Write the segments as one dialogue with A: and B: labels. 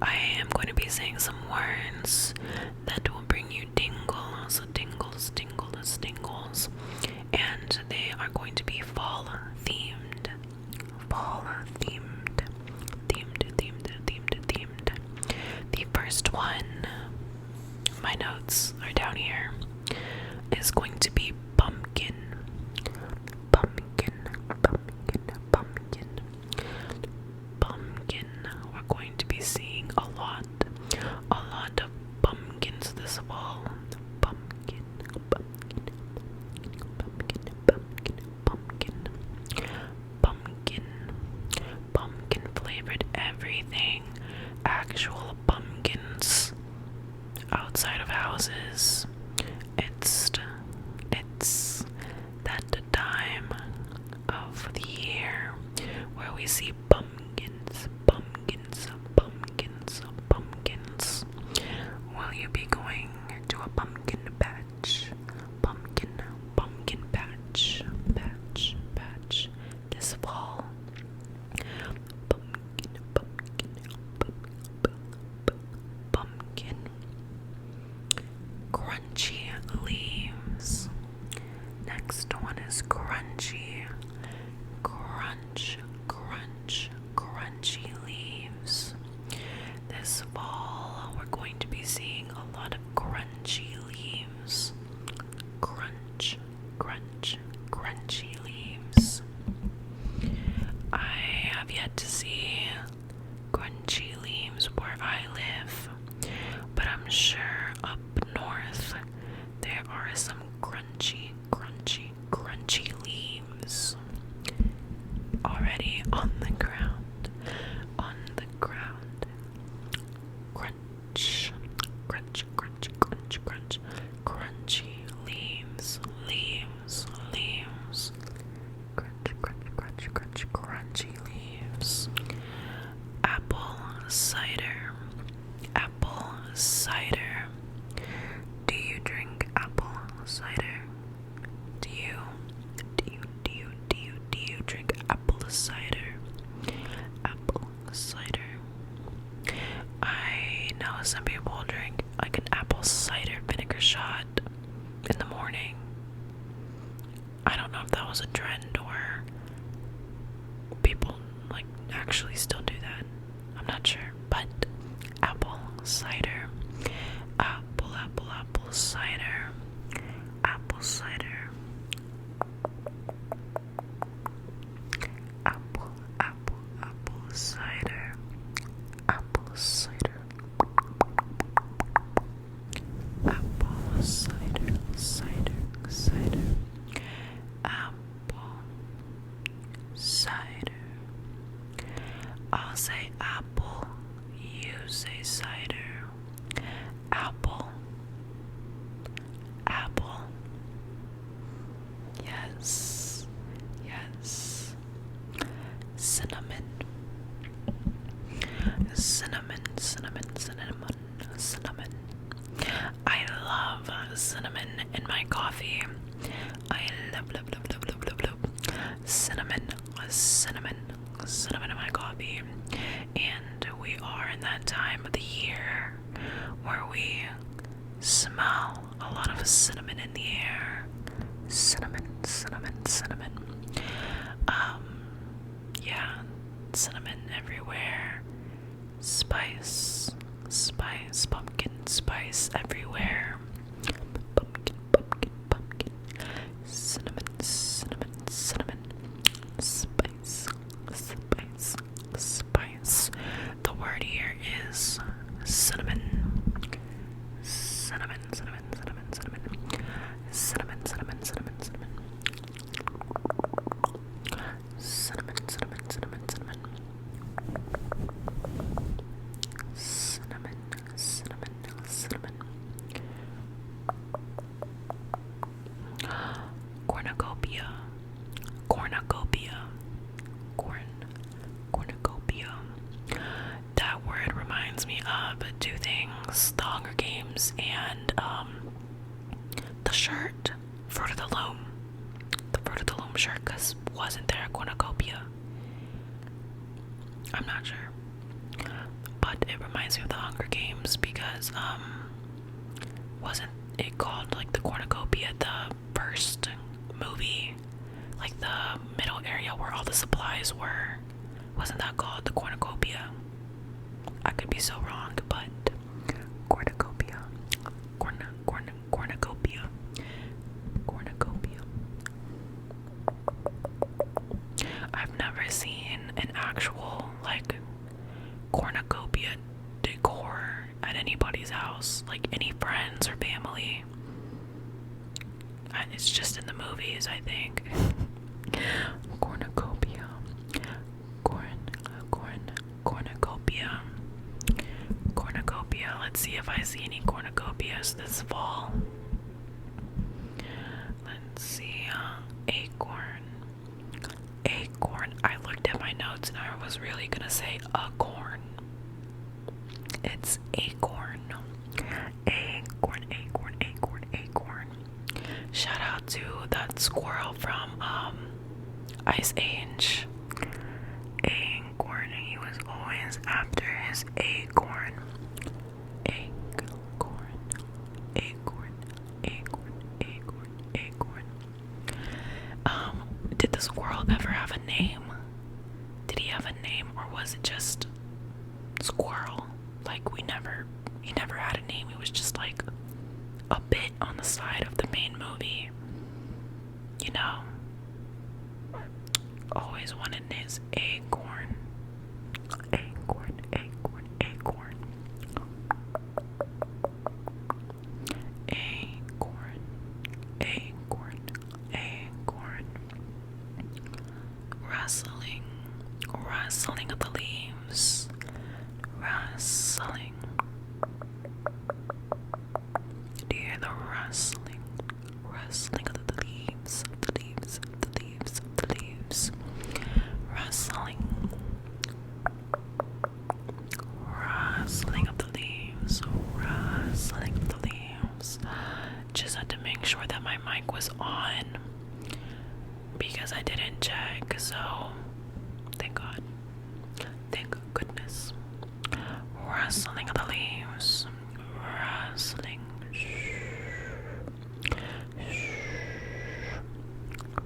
A: I am going to be saying some words that will bring you tingles, tingles, tingles, tingles, and they are going to be fall themed. Fall themed. Themed. The first one, my notes are down here, is going to be pumpkin. Pumpkin. We're going to be seeing a lot of pumpkins this fall. Pumpkin. Pumpkin flavored everything. Actual pumpkins outside of houses. It's that time of the year where we see pumpkins. Will you be going to a pumpkin patch? Pumpkin patch this fall. Pumpkin. Crunchy leaves. Next one is crunchy. Crunchy leaves. This fall, we're going to be seeing a lot of crunchy leaves. Crunchy leaves. I have yet to see crunchy leaves where I live, but I'm sure up north there are some crunchy leaves already on the ground. Crunchy leaves. Crunchy leaves. Apple cider. Do you drink apple cider? Do you drink apple cider? Apple cider. I know some people drink like an apple cider vinegar shot in the morning. I don't know if that was a trend or people like actually still do that. I'm not sure, but apple cider. Apple cider. Apple cider. Apple cider. Apple cider. Apple cider. Apple cider. I'll say apple, you say cider. Apple. Yes. Cinnamon. I love cinnamon in my coffee. I love cinnamon in my coffee. And we are in that time of the year where we smell a lot of cinnamon in the air. Cinnamon. Yeah, cinnamon everywhere. Spice, pumpkin spice everywhere. Pumpkin. Cinnamon. Spice. The word here is cinnamon. Cinnamon. Cornucopia. That word reminds me of two things: the Hunger Games and the shirt, Fruit of the Loom. The Fruit of the Loom shirt, because wasn't there a cornucopia? I'm not sure. But God, it reminds me of the Hunger Games because, wasn't it called like the Cornucopia, the first movie? Like the middle area where all the supplies were. Wasn't that called the Cornucopia? I could be so wrong, but Cornucopia. Cornucopia. Cornucopia. I've never seen an actual like cornucopia decor at anybody's house, like any friends or family. It's just in the movies, I think. Cornucopia. Cornucopia. Cornucopia. Let's see if I see any cornucopias this fall. Let's see. Acorn. Acorn. I looked at my notes and I was really gonna say acorn. It's acorn. Acorn, acorn, acorn, acorn. Shout out to that squirrel from Ice Age. Acorn. He was always after his acorn. Acorn. Acorn. Acorn. Acorn. Acorn. Did the squirrel ever have a name? Did he have a name, or was it just squirrel? Like he never had a name. He was just like a bit on the side of the main movie. You know? Always wanted his acorn. Acorn, acorn, acorn. Acorn, acorn, acorn. Rustling, rustling of the leaves. Rustling. Do you hear the rustling? Rustling of the leaves, of the leaves, of the leaves, of the leaves. Rustling. Rustling of the leaves. Rustling of the leaves. Just had to make sure that my mic was on because I didn't check, so thank God. Thank goodness. Rustling of the leaves. Rustling.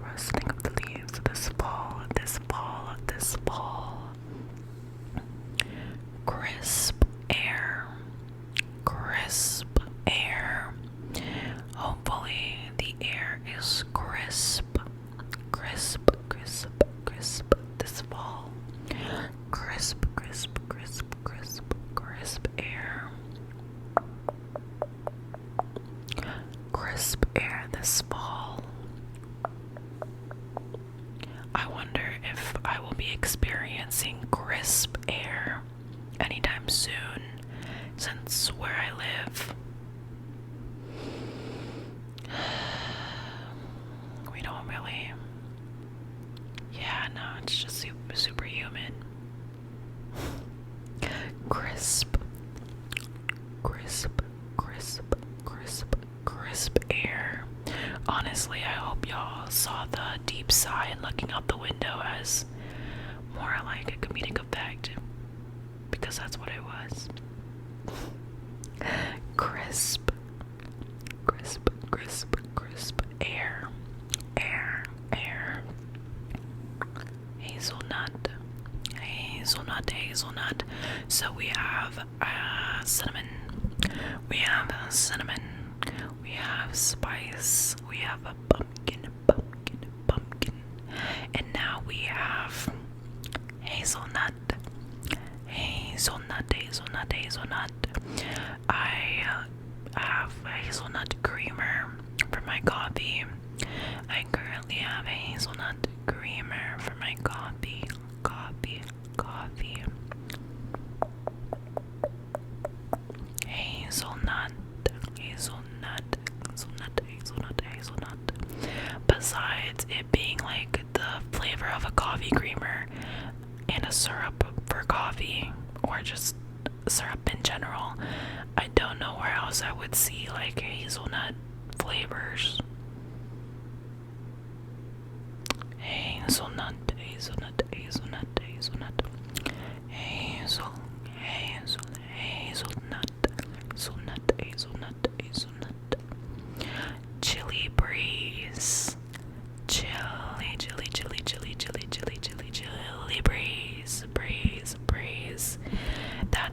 A: Rustling of the leaves this fall, this fall, this fall. Crisp air. Crisp air. Hopefully the air is crisp. Crisp, crisp, crisp this fall. Crisp, crisp, crisp, crisp, crisp air. Crisp air this fall. I wonder if I will be experiencing crisp air anytime soon, since where I live, we don't really. Yeah, no, it's just super humid. Crisp, crisp, crisp, crisp, crisp air. Honestly, I hope y'all saw the deep sigh and looking out the window as more like a comedic effect, because that's what it was. Crisp, crisp, crisp, crisp air, air, air. Hazelnut, hazelnut, hazelnut. So we have cinnamon, we have cinnamon, we have spice, we have a pumpkin, pumpkin, pumpkin, and now we have hazelnut, hazelnut, hazelnut, hazelnut. I have hazelnut creamer for my coffee. I currently have a hazelnut creamer for my coffee. Coffee, coffee. Hazelnut, hazelnut, hazelnut, hazelnut, hazelnut. Besides it being like the flavor of a coffee creamer and a syrup for coffee, or just syrup in general, I don't know where else I would see like hazelnut flavors. Hazelnut, hazelnut, hazelnut, hazelnut. Hazel, hazel,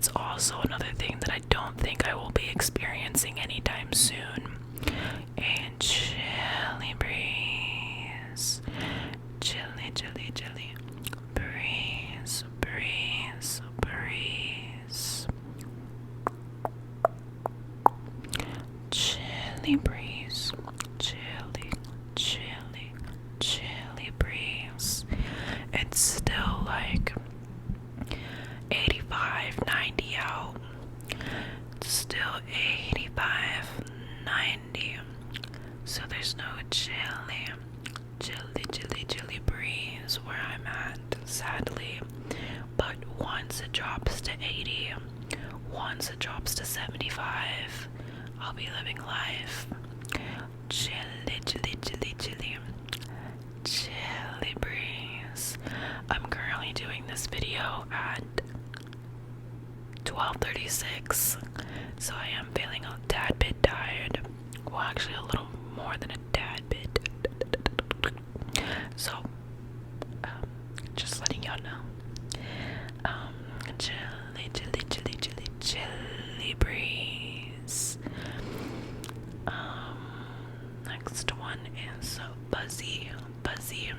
A: that's also another thing that I don't think I will be experiencing anytime soon. A chilly breeze. Chilly, chilly, chilly. Breeze, breeze, breeze. Chilly breeze. Chilly, chilly, chilly breeze. It's still like 85, 90 out. Still 85, 90. So there's no chilly, chilly, chilly, chilly breeze where I'm at, sadly. But once it drops to 80, once it drops to 75, I'll be living life. Chilly, chilly, chilly, chilly. Chilly breeze. I'm currently doing this video at 12:36, so I am feeling a tad bit tired. Well, actually a little more than a tad bit. So, just letting y'all know. Chilly, chilly, chilly, chilly, chilly breeze. Next one is buzzy, buzzy,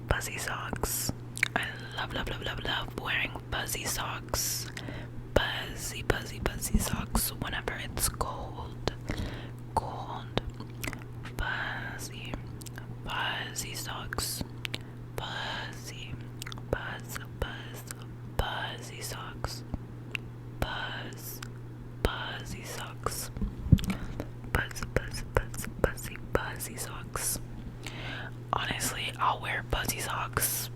A: buzzy socks. I love, love, love, love, love wearing buzzy socks. Buzzy, buzzy, buzzy socks whenever it's cold. Cold. Fuzzy, fuzzy socks. Fuzzy, buzz, buzz, buzzy socks. Buzz, buzzy socks. Buzz, buzz, buzz, buzzy, buzzy socks. Honestly, I'll wear buzzy socks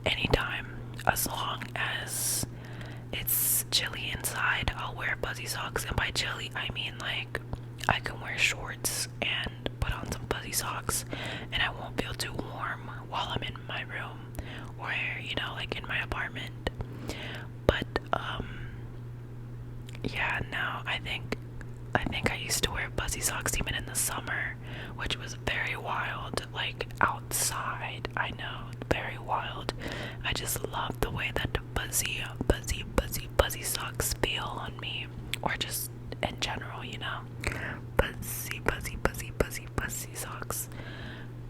A: anytime, as long as it's chilly inside. I'll wear buzzy socks, and by chilly I mean like I can wear shorts and put on some buzzy socks and I won't feel too warm while I'm in my room or, you know, like in my apartment. But yeah, no, I think I used to wear buzzy socks even in the summer, which was very wild. Like outside, I know, very wild. I just love the way that the buzzy socks feel on me, or just in general, you know. Buzzy socks.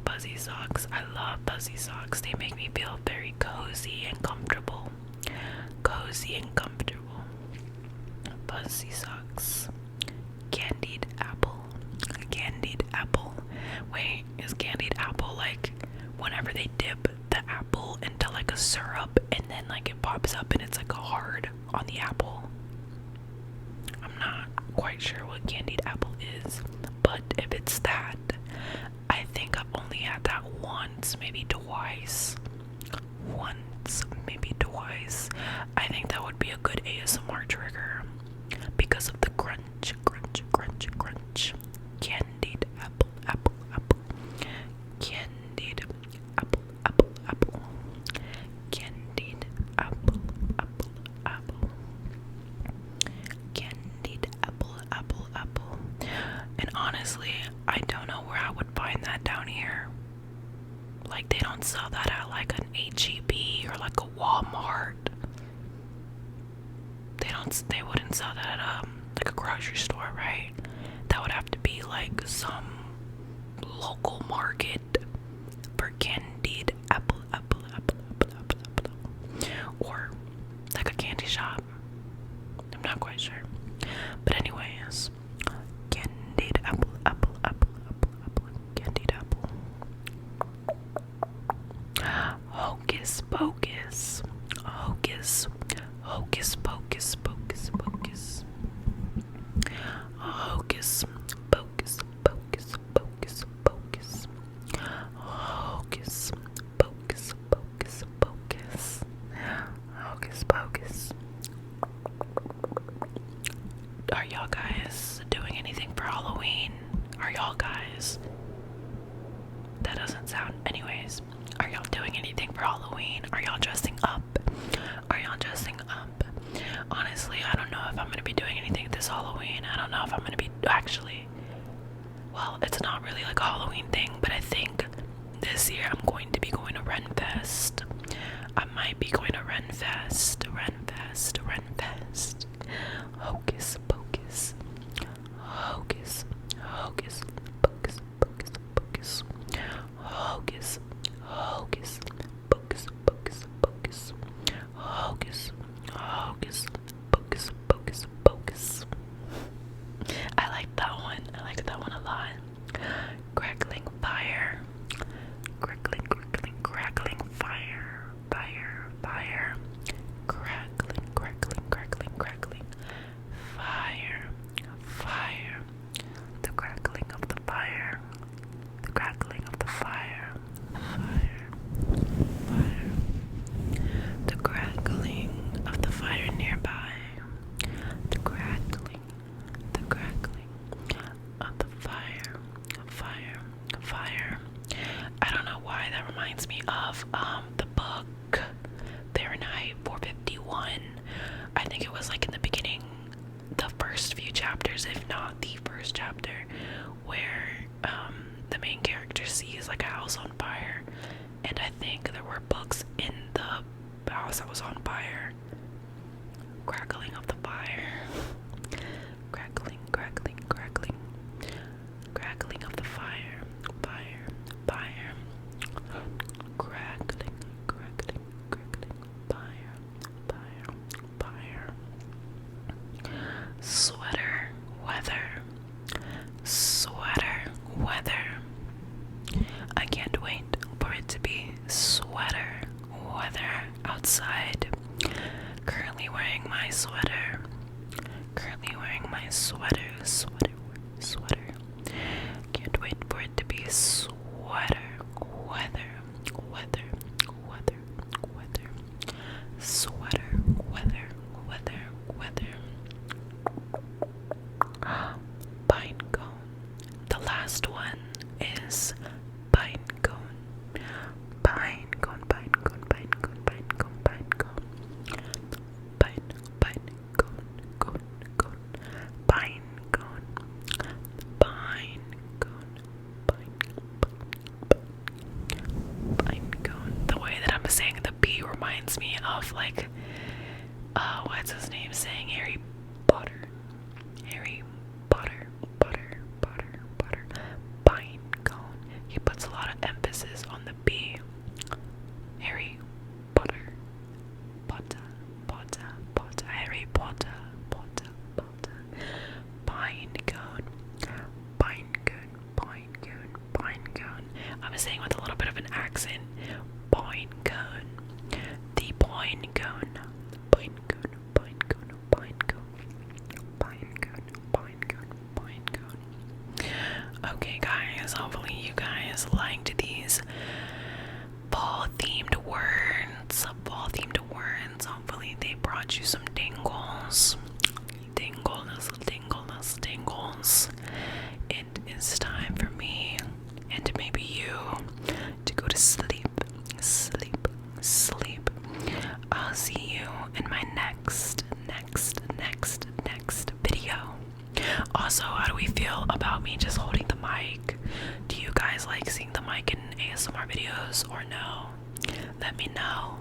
A: Buzzy socks. I love buzzy socks. They make me feel very cozy and comfortable. Cozy and comfortable. Buzzy socks. Candied apple. Candied apple. Wait, is candied apple like whenever they dip the apple into like a syrup and then like it pops up and it's like hard on the apple? I'm not quite sure what candied apple is, but if it's that, I think I've only had that once, maybe twice. Once, maybe twice. I think that would be a good ASMR trigger because of the crunch, crunch, crunch, crunch. Candied apple, apple, apple. Candied apple, apple, apple. Candied apple, apple, apple. Candied apple, apple, apple. And honestly, I don't know where I would find that down here. Like, they don't sell that at like an HEB or like a Walmart. They wouldn't sell that at like a grocery store, right? That would have to be like some local market for candied apple, apple, apple, apple, apple, apple. Or like a candy shop. I'm not quite sure. But anyways, candied apple, apple, apple, apple, apple, candied apple. Hocus Pocus. Hocus. Hocus Pocus, Pocus, Pocus. Hocus Pocus, Pocus, Pocus, Pocus. Hocus Pocus, Pocus, Pocus. Hocus Pocus. Are y'all guys doing anything for Halloween? Are y'all guys? That doesn't sound. Anyways, are y'all doing anything for Halloween? Are y'all dressing up? Are y'all dressing up? Honestly, I don't know if I'm gonna be doing anything this Halloween. I don't know if I'm gonna be actually. Well, it's not really like a Halloween thing, but I think this year I'm going to be going to Renfest. I might be going to Renfest. fast, run fast. Hocus Pocus. Hocus, Hocus Pocus, Pocus, Pocus. Hocus, Hocus Pocus, Pocus, Pocus. Hocus, Hocus Pocus, Pocus, Pocus. I like that one. I liked that one a lot. Crackling fire. Crackling, crackling, crackling fire. Fire, fire. Crackling, crackling, crackling, crackling. Fire, fire. The crackling of the fire. The crackling of the fire. Fire, fire. The crackling of the fire nearby. The crackling of the fire, fire, fire. I don't know why that reminds me of the book Fahrenheit 451. I think it was like in the beginning, the first few chapters, if not the first chapter, where the main character sees like a house on fire, and I think there were books in the house that was on fire. Crackling of the fire. Crackling, crackling, crackling. Crackling of the fire. Fire, fire. Crackling, crackling, crackling. Fire, fire, fire. Sweater weather. Sweater weather. I can't wait for it to be sweater weather outside. Currently wearing my sweater. Currently wearing my sweater. Can't wait for it to be sweater weather. Sweater weather. Pine cone. The last one is pine cone. Pine cone. Pine cone. The way that I'm saying the P reminds me of like, what's his name saying? Harry Potter. Pine cone. He puts a lot of emphasis on the B. Harry Potter. Harry Potter. Pine cone. I'm saying with a little bit of an accent. Pine cone. The pine cone. Okay, guys, hopefully you guys liked these fall themed words. Hopefully they brought you some tingles. Tingles. It is time for me and maybe you to go to sleep. I'll see you in my next video. Also, how do we feel about me just holding the mic? Do you guys like seeing the mic in ASMR videos or no? Let me know.